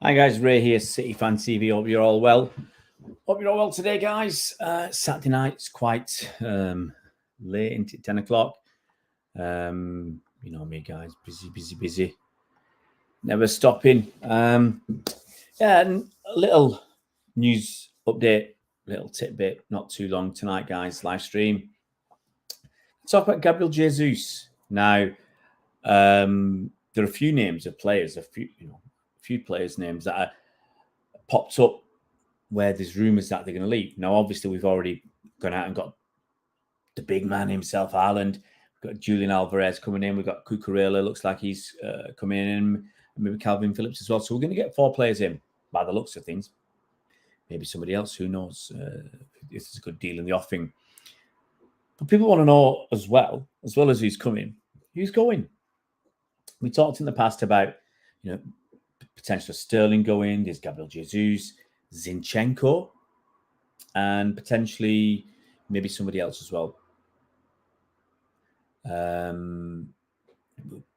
Hi guys, Ray here, City Fan TV. Hope you're all well. Hope you're all well today, guys. Saturday night, it's quite late into 10 o'clock. You know me, guys, busy. Never stopping. And a little news update, little tidbit, not too long tonight, guys. Live stream. Talk about Gabriel Jesus. Now, there are a few names of players, a few players' names that are popped up where there's rumours that they're going to leave. Now, obviously, we've already gone out and got the big man himself, Haaland. We've got Julian Alvarez coming in. We've got Cucurella. Looks like he's coming in. And maybe Calvin Phillips as well. So we're going to get 4 players in by the looks of things. Maybe somebody else. Who knows? If there's a good deal in the offing. But people want to know as well as who's coming, who's going. We talked in the past about, potential Sterling going. There's Gabriel Jesus, Zinchenko, and potentially maybe somebody else as well.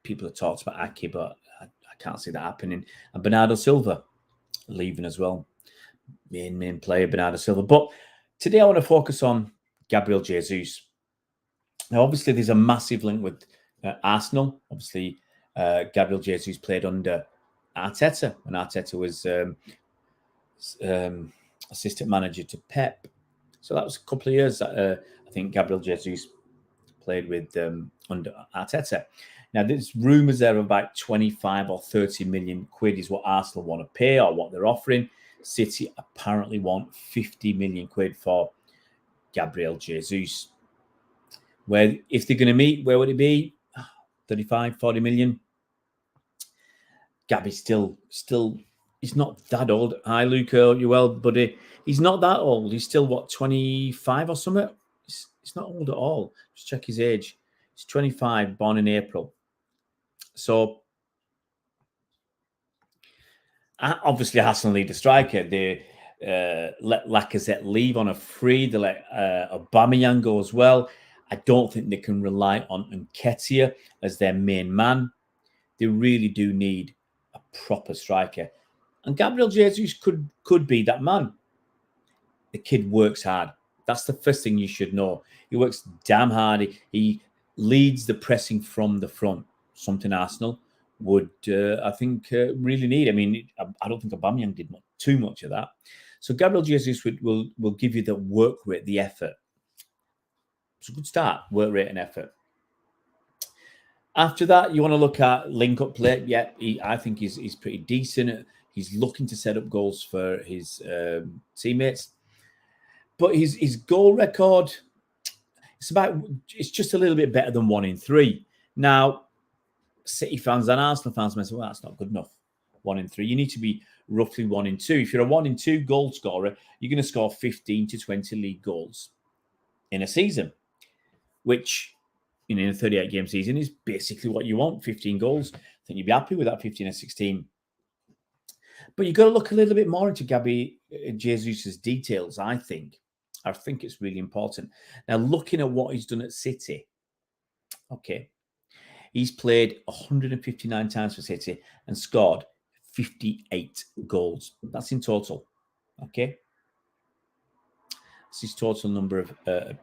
People have talked about Aki, but I can't see that happening. And Bernardo Silva leaving as well. Main player, Bernardo Silva. But today I want to focus on Gabriel Jesus. Now, obviously, there's a massive link with Arsenal. Obviously, Gabriel Jesus played under Arteta when Arteta was assistant manager to Pep. So that was a couple of years that I think Gabriel Jesus played with under Arteta. Now, there's rumours there of about 25 or 30 million quid is what Arsenal want to pay or what they're offering. City apparently want 50 million quid for Gabriel Jesus. Where, if they're going to meet, where would it be? 35, 40 million. Gabby's still, he's not that old. Hi, Luca, you well, buddy? He's not that old. He's still, 25 or something? He's not old at all. Just check his age. He's 25, born in April. So, obviously, Arsenal need a striker. They let Lacazette leave on a free. They let Aubameyang go as well. I don't think they can rely on Nketiah as their main man. They really do need a proper striker. And Gabriel Jesus could be that man. The kid works hard. That's the first thing you should know. He works damn hard. He leads the pressing from the front, something Arsenal would, I think, really need. I mean, I don't think Aubameyang did too much of that. So Gabriel Jesus will give you the work rate, the effort. It's a good start, work rate and effort. After that, you want to look at link-up play. Yeah, I think he's pretty decent. He's looking to set up goals for his teammates. But his goal record, it's just a little bit better than 1 in 3. Now, City fans and Arsenal fans may say, well, that's not good enough. 1 in 3. You need to be roughly 1 in 2. If you're a 1 in 2 goal scorer, you're going to score 15 to 20 league goals in a season, which in a 38-game season is basically what you want, 15 goals. I think you'd be happy with that 15 or 16. But you've got to look a little bit more into Gabriel Jesus' details, I think. I think it's really important. Now, looking at what he's done at City, okay, he's played 159 times for City and scored 58 goals. That's in total, okay? That's his total number of...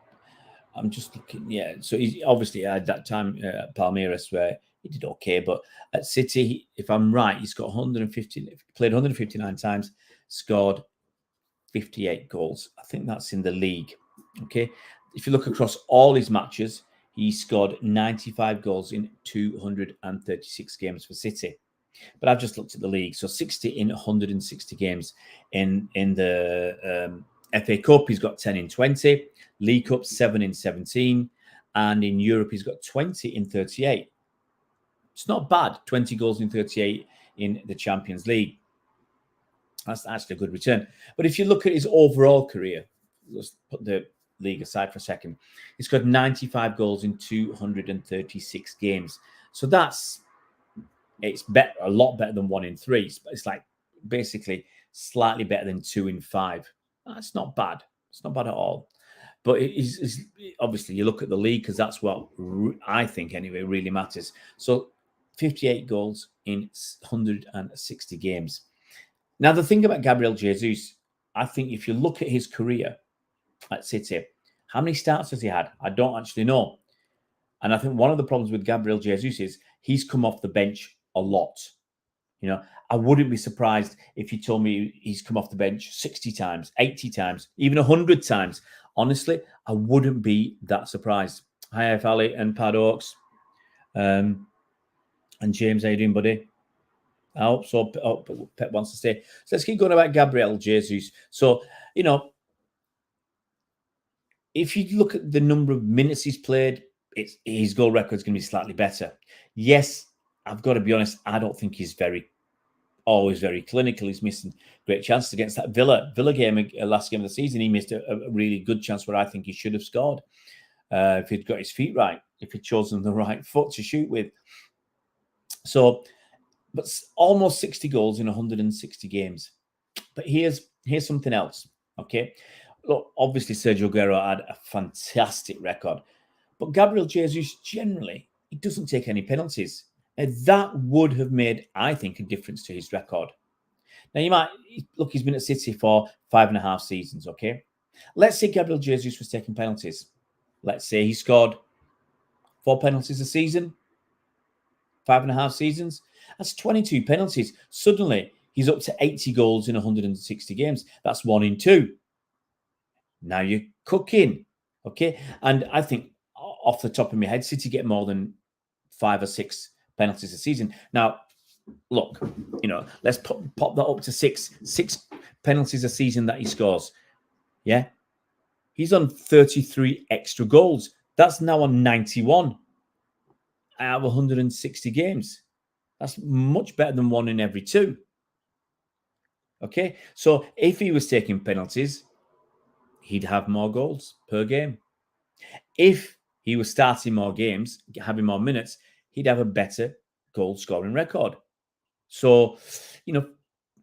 I'm just looking, yeah. So he's obviously at that time at Palmeiras where he did okay, but at City, if I'm right, he's got played 159 times, scored 58 goals. I think that's in the league. Okay. If you look across all his matches, he scored 95 goals in 236 games for City. But I've just looked at the league. So 60 in 160 games. In the FA Cup, he's got 10 in 20. League Cup, 7 in 17. And in Europe, he's got 20 in 38. It's not bad, 20 goals in 38 in the Champions League. That's actually a good return. But if you look at his overall career, let's put the league aside for a second, he's got 95 goals in 236 games. So it's better, a lot better than 1 in 3. It's like basically slightly better than 2 in 5. That's not bad. It's not bad at all. But it's obviously you look at the league because that's what I think anyway really matters. So 58 goals in 160 games. Now, the thing about Gabriel Jesus, I think if you look at his career at City, how many starts has he had? I don't actually know. And I think one of the problems with Gabriel Jesus is he's come off the bench a lot. You know, I wouldn't be surprised if you told me he's come off the bench 60 times, 80 times, even 100 times. Honestly, I wouldn't be that surprised. Hi, F. Ali and Pad Oaks. And James, how you doing, buddy? I hope so. Pep wants to stay. So let's keep going about Gabriel Jesus. So, you know, if you look at the number of minutes he's played, his goal record is going to be slightly better. Yes, I've got to be honest, I don't think he's always very clinical. He's missing great chances against that Villa game, last game of the season. He missed a really good chance where I think he should have scored if he'd got his feet right, if he'd chosen the right foot to shoot with. So, but almost 60 goals in 160 games. But here's something else, okay? Look, obviously Sergio Aguero had a fantastic record, but Gabriel Jesus generally, he doesn't take any penalties. And that would have made, I think, a difference to his record. Now, you might look, he's been at City for 5.5 seasons, okay? Let's say Gabriel Jesus was taking penalties. Let's say he scored 4 penalties a season, 5.5 seasons. That's 22 penalties. Suddenly, he's up to 80 goals in 160 games. That's 1 in 2. Now you're cooking, okay? And I think off the top of my head, City get more than 5 or 6 penalties a season. Now, look, you know, let's pop that up to 6 penalties a season that he scores. Yeah, he's on 33 extra goals. That's now on 91 out of 160 games. That's much better than 1 in every 2. Okay, so if he was taking penalties, he'd have more goals per game. If he was starting more games, having more minutes, he'd have a better goal scoring record. So, you know,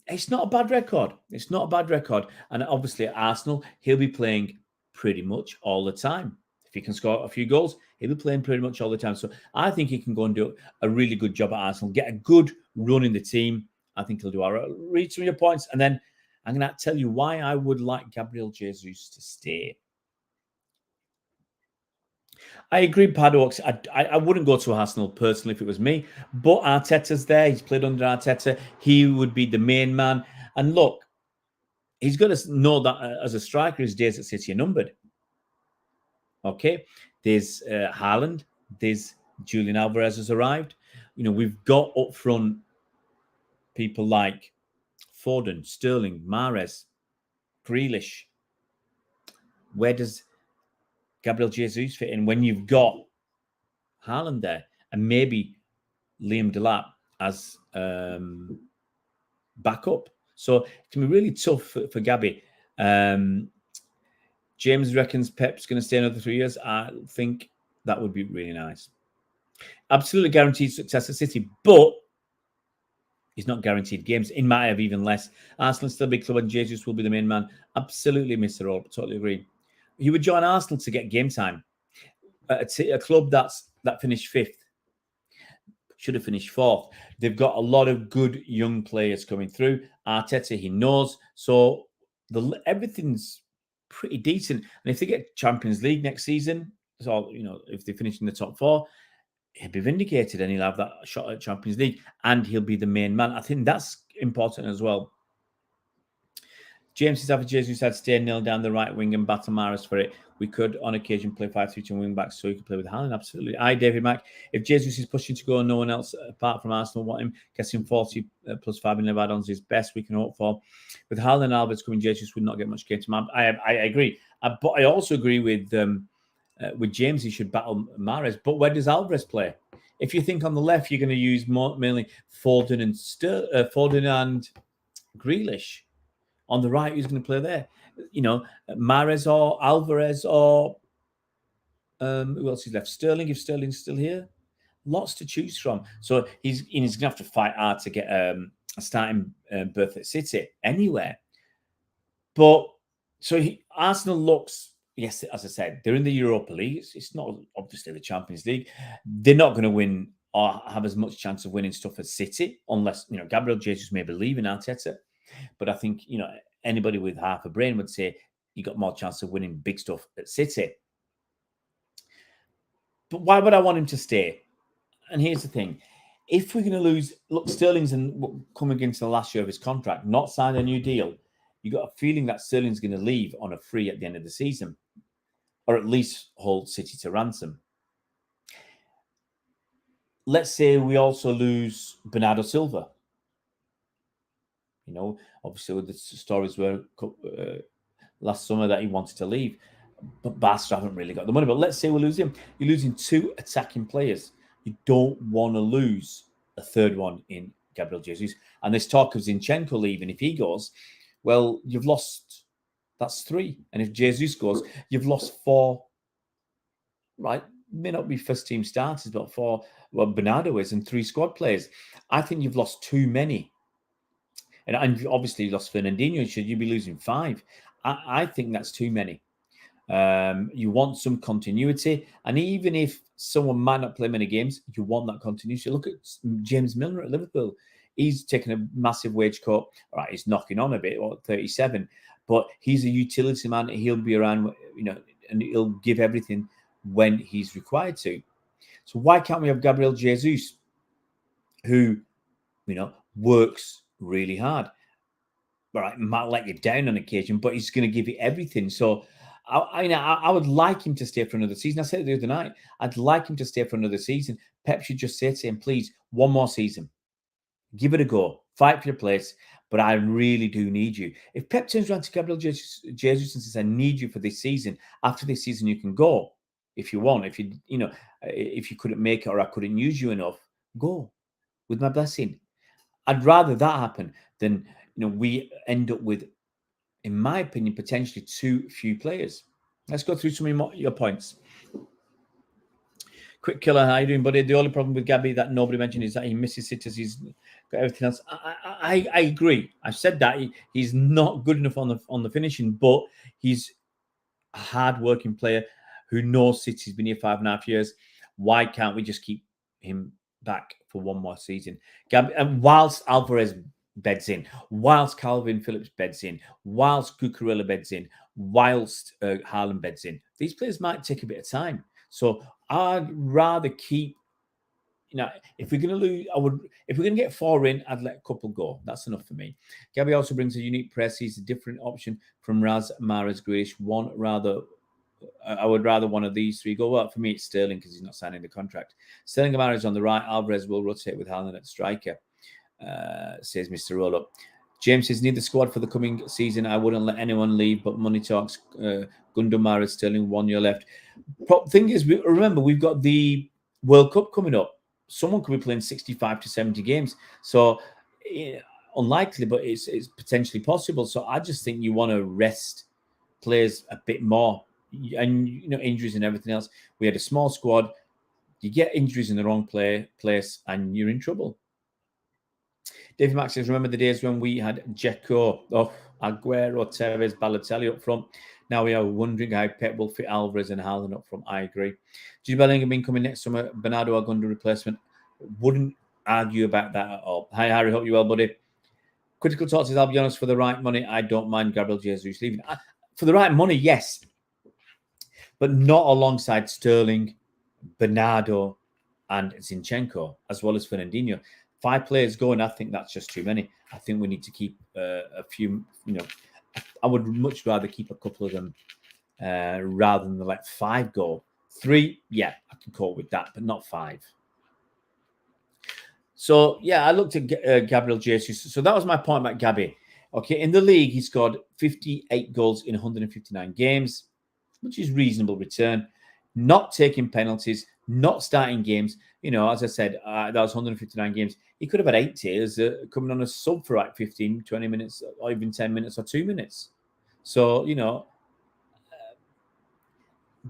it's not a bad record. It's not a bad record. And obviously at Arsenal, he'll be playing pretty much all the time. If he can score a few goals, he'll be playing pretty much all the time. So I think he can go and do a really good job at Arsenal, get a good run in the team. I think he'll do all right. Read some of your points, and then I'm going to tell you why I would like Gabriel Jesus to stay. I agree, Paddocks. I wouldn't go to Arsenal personally if it was me, but Arteta's there. He's played under Arteta. He would be the main man. And look, he's got to know that as a striker, his days at City are numbered. Okay, there's Haaland, there's Julian Alvarez has arrived. You know, we've got up front people like Foden, Sterling, Mahrez, Grealish. Where does Gabriel Jesus fit in when you've got Haaland there and maybe Liam Delap as backup? So it can be really tough for Gabby. James reckons Pep's going to stay another 3 years. I think that would be really nice. Absolutely guaranteed success at City, but he's not guaranteed games. He might have even less. Arsenal still a big club and Jesus will be the main man. Absolutely, Mr. Orb. Totally agree. He would join Arsenal to get game time. A club that finished 5th. Should have finished 4th. They've got a lot of good young players coming through. Arteta, he knows. So everything's pretty decent. And if they get Champions League next season, so, you know, if they finish in the top 4, he'll be vindicated and he'll have that shot at Champions League and he'll be the main man. I think that's important as well. James says, after Jesus had stayed nil down the right wing and battle Mahrez for it, we could on occasion play 5-3-2 wing backs so he could play with Haaland. Absolutely. Aye, David Mack. If Jesus is pushing to go and no one else apart from Arsenal want him, guessing 40 plus 5 in add-ons is best we can hope for. With Haaland and Alvarez coming, Jesus would not get much game time. I agree. But I also agree with James, he should battle Mahrez. But where does Alvarez play? If you think on the left, you're going to use mainly Foden and Grealish. On the right, who's going to play there? You know, Mahrez or Alvarez or who else is left? Sterling, if Sterling's still here. Lots to choose from. So he's going to have to fight hard to get a starting berth at City anywhere. But so Arsenal looks, yes, as I said, they're in the Europa League. It's not obviously the Champions League. They're not going to win or have as much chance of winning stuff as City unless, you know, Gabriel Jesus may believe in Arteta. But I think, anybody with half a brain would say you got more chance of winning big stuff at City. But why would I want him to stay? And here's the thing. If we're going to lose, look, Sterling's coming into the last year of his contract, not signed a new deal. You got a feeling that Sterling's going to leave on a free at the end of the season, or at least hold City to ransom. Let's say we also lose Bernardo Silva. Obviously the stories were last summer that he wanted to leave, but Barca haven't really got the money. But let's say we lose him. You're losing 2 attacking players. You don't want to lose a third one in Gabriel Jesus. And this talk of Zinchenko leaving, if he goes, well, you've lost, that's 3. And if Jesus goes, you've lost 4, right? May not be first team starters, but 4, well, Bernardo is, and 3 squad players. I think you've lost too many. And obviously you lost Fernandinho. Should you be losing 5? I think that's too many. You want some continuity, and even if someone might not play many games, you want that continuity. Look at James Milner at Liverpool. He's taken a massive wage cut. All right, he's knocking on a bit, 37, but he's a utility man. He'll be around, and he'll give everything when he's required to. So why can't we have Gabriel Jesus, who, works really hard? All right, might let you down on occasion, but he's going to give you everything. So I would like him to stay for another season. I said it the other night. I'd like him to stay for another season. Pep should just say to him, please, one more season. Give it a go. Fight for your place. But I really do need you. If Pep turns around to Gabriel Jesus and says, I need you for this season, after this season you can go if you want. If you couldn't make it or I couldn't use you enough, go with my blessing. I'd rather that happen than we end up with, in my opinion, potentially too few players. Let's go through some of your points. Quick Killer, how you doing, buddy? The only problem with Gabby that nobody mentioned is that he misses cities. He's got everything else. I agree. I've said that he's not good enough on the finishing, but he's a hard-working player who knows City's been here 5.5 years. Why can't we just keep him back for one more season? And whilst Alvarez beds in, whilst Calvin Phillips beds in, whilst Cucurella beds in, whilst Haaland beds in, these players might take a bit of time. So I'd rather keep, if we're going to lose, if we're going to get 4 in, I'd let a couple go. That's enough for me. Gabby also brings a unique press. He's a different option from Raz, Mahrez, Grealish. I would rather one of these 3 go. Well, for me, it's Sterling because he's not signing the contract. Sterling and Mahrez on the right. Alvarez will rotate with Haaland at striker, says Mr. Roll-Up. James says, need the squad for the coming season. I wouldn't let anyone leave, but money talks. Gundogan, Mahrez, Sterling, 1 year left. Thing is, remember, we've got the World Cup coming up. Someone could be playing 65 to 70 games. So, unlikely, but it's potentially possible. So I just think you want to rest players a bit more. And, injuries and everything else. We had a small squad. You get injuries in the wrong place and you're in trouble. David Max says, remember the days when we had Dzeko, Aguero, Tevez, Balotelli up front? Now we are wondering how Pep will fit Alvarez and Haaland up front. I agree. Jude Bellingham been coming next summer. Bernardo Agundo replacement. Wouldn't argue about that at all. Hi, Harry. Hope you're well, buddy. Critical Talk says, I'll be honest, for the right money, I don't mind Gabriel Jesus leaving. For the right money, yes. But not alongside Sterling, Bernardo, and Zinchenko, as well as Fernandinho. 5 players going, I think that's just too many. I think we need to keep a few, I would much rather keep a couple of them rather than let 5 go. 3, yeah, I can cope with that, but not 5. So, yeah, I looked at Gabriel Jesus. So that was my point about Gabby. Okay, in the league, he scored 58 goals in 159 games, which is reasonable return. Not taking penalties, not starting games. As I said, that was 159 games. He could have had 80 as coming on a sub for like 15, 20 minutes, or even 10 minutes or 2 minutes. So,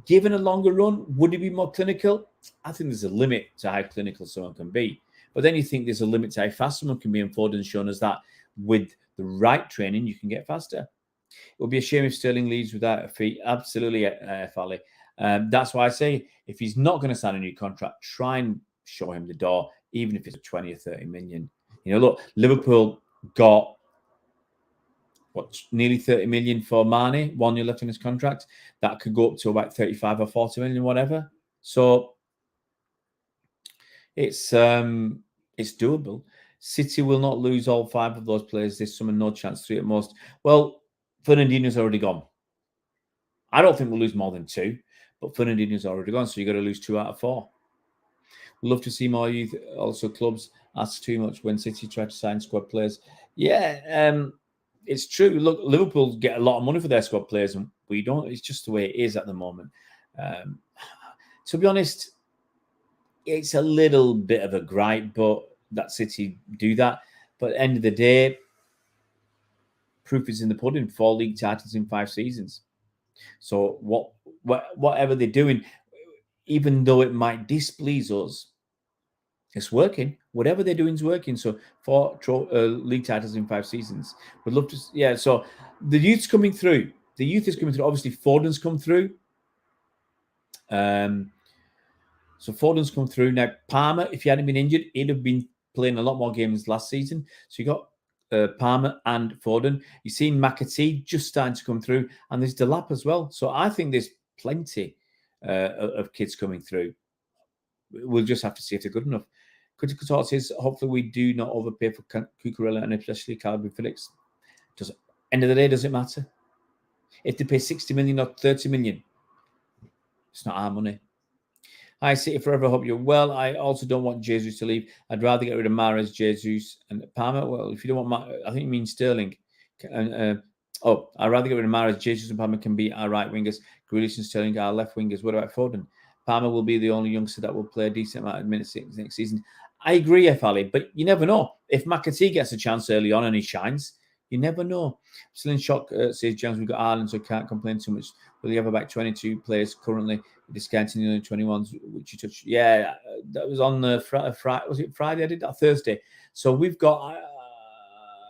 given a longer run, would he be more clinical? I think there's a limit to how clinical someone can be. But then you think there's a limit to how fast someone can be, and Foden's shown us that with the right training, you can get faster. It would be a shame if Sterling leaves without a fee. Absolutely, Fally. That's why I say if he's not going to sign a new contract, try and show him the door, even if it's 20 or 30 million. Look, Liverpool got nearly 30 million for Mane, 1 year left in his contract. That could go up to about 35 or 40 million, whatever. So it's doable. City will not lose all 5 of those players this summer, no chance, 3 at most. Well, Fernandinho's already gone. I don't think we'll lose more than 2, but Fernandinho's already gone, so you've got to lose 2 out of 4. We'd love to see more youth. Also, clubs ask too much when City try to sign squad players. Yeah, it's true. Look, Liverpool get a lot of money for their squad players, and we don't. It's just the way it is at the moment. To be honest, it's a little bit of a gripe, but that City do that. But at the end of the day, proof is in the pudding. 4 league titles in 5 seasons. So whatever they're doing, even though it might displease us, it's working. Whatever they're doing is working. So 4 league titles in 5 seasons. Would love to. Yeah. So the youth's coming through. The youth is coming through. Obviously, Foden's come through. So Foden's come through. Now, Palmer, if he hadn't been injured, he'd have been playing a lot more games last season. So you got Palmer and Foden. You've seen McAtee just starting to come through. And there's Delap as well. So I think there's plenty of kids coming through. We'll just have to see if they're good enough. Critical Thought says, hopefully we do not overpay for Cucurella and especially Calvin Phillips. End of the day, does it matter? If they pay 60 million or 30 million, it's not our money. I City forever. Hope you're well. I also don't want Jesus to leave. I'd rather get rid of Mahrez, Jesus, and Palmer. Well, if you don't want I think you mean Sterling. I'd rather get rid of Mahrez, Jesus, and Palmer can be our right wingers. Grealish and Sterling are our left wingers. What about Foden? Palmer will be the only youngster that will play a decent amount of minutes next season. I agree, F. Ali, but you never know. If McAtee gets a chance early on and he shines, you never know. Still in shock, says Jones. We've got Ireland, so can't complain too much. Will you have about 22 players currently discounting the only 21s, which you touched? Yeah, that was on the Friday. Was it Friday? I did that Thursday. So we've got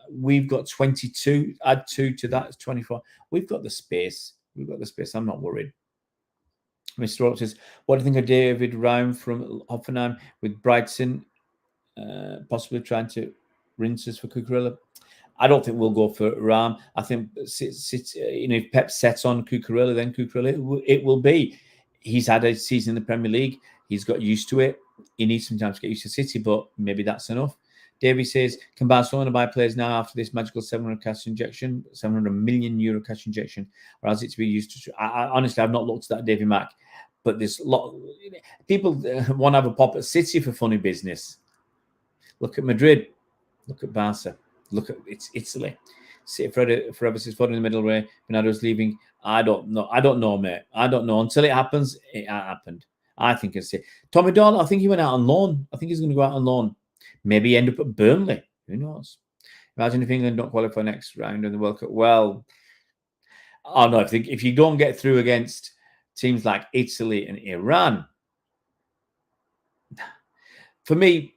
22. Add 2 to that, it's 24. We've got the space. I'm not worried. Mr. Roach says, what do you think of David Raum from Hoffenheim with Brighton possibly trying to rinse us for Cucurella? I don't think we'll go for Raum. I think if Pep sets on Cucurella, then Cucurella, it will be. He's had a season in the Premier League. He's got used to it. He needs some time to get used to City, but maybe that's enough. Davey says, can Barcelona buy players now after this magical 700 million euro cash injection, or has it to be used to? Honestly, I've not looked at that, Davey Mack, but there's a lot. People want to have a pop at City for funny business. Look at Madrid. Look at Barca. Look at Italy. City forever says Foden in the middle way. Bernardo's leaving. I don't know, mate. I don't know. Until it happens, it happened. I think it's it. Tommy Doyle, I think he went out on loan. I think he's going to go out on loan. Maybe end up at Burnley. Who knows? Imagine if England don't qualify next round in the World Cup. Well, I don't know. If you don't get through against teams like Italy and Iran, for me,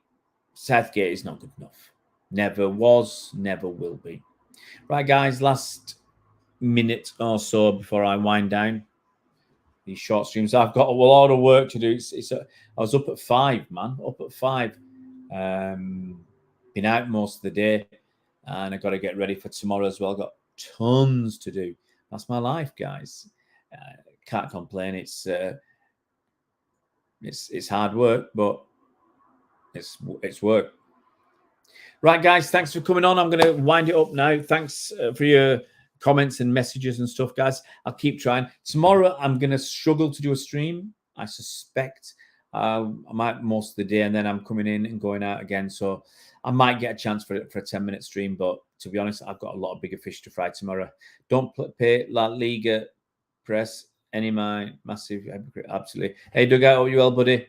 Southgate is not good enough. Never was, never will be. Right, guys, last minute or so before I wind down these short streams. I've got a lot of work to do. I was up at 5, man. Up at 5. Been out most of the day, and I've got to get ready for tomorrow as well. Got tons to do. That's my life, guys. Can't complain. It's hard work, but it's work. Right, guys, thanks for coming on. I'm going to wind it up now. Thanks for your comments and messages and stuff, guys. I'll keep trying. Tomorrow, I'm going to struggle to do a stream, I suspect. I might most of the day, and then I'm coming in and going out again. So I might get a chance for a 10-minute stream. But to be honest, I've got a lot of bigger fish to fry tomorrow. Don't pay La Liga press any my massive. Absolutely. Hey, Dugout, are you well, buddy?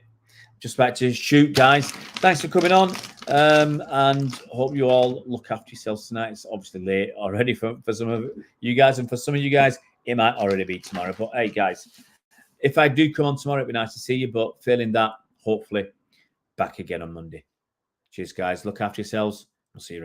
Just about to shoot, guys. Thanks for coming on. And hope you all look after yourselves tonight. It's obviously late already for some of you guys. And for some of you guys, it might already be tomorrow. But hey, guys, if I do come on tomorrow, it'd be nice to see you. But failing that, hopefully back again on Monday. Cheers, guys. Look after yourselves. We'll see you around.